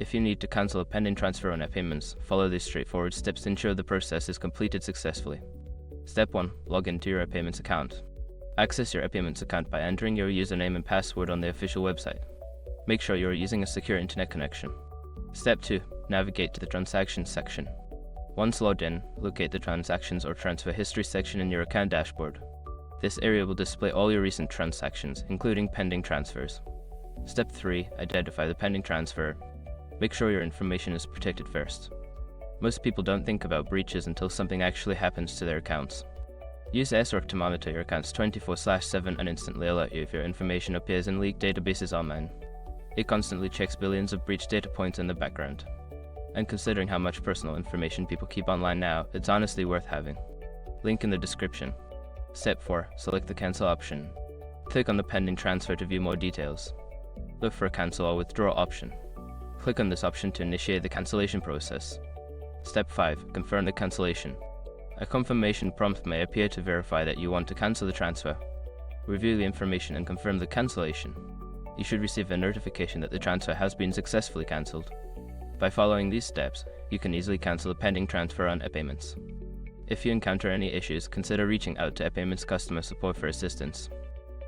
If you need to cancel a pending transfer on Epayments, follow these straightforward steps to ensure the process is completed successfully. Step 1. Log into your Epayments account. Access your Epayments account by entering your username and password on the official website. Make sure you are using a secure internet connection. Step 2. Navigate to the Transactions section. Once logged in, locate the Transactions or Transfer History section in your account dashboard. This area will display all your recent transactions, including pending transfers. Step 3. Identify the pending transfer. Make sure your information is protected first. Most people don't think about breaches until something actually happens to their accounts. Use SROC to monitor your accounts 24/7 and instantly alert you if your information appears in leaked databases online. It constantly checks billions of breach data points in the background. And considering how much personal information people keep online now, it's honestly worth having. Link in the description. Step 4. Select the cancel option. Click on the pending transfer to view more details. Look for a cancel or withdraw option. Click on this option to initiate the cancellation process. Step 5. Confirm the cancellation. A confirmation prompt may appear to verify that you want to cancel the transfer. Review the information and confirm the cancellation. You should receive a notification that the transfer has been successfully cancelled. By following these steps, you can easily cancel a pending transfer on Epayments. If you encounter any issues, consider reaching out to Epayments customer support for assistance.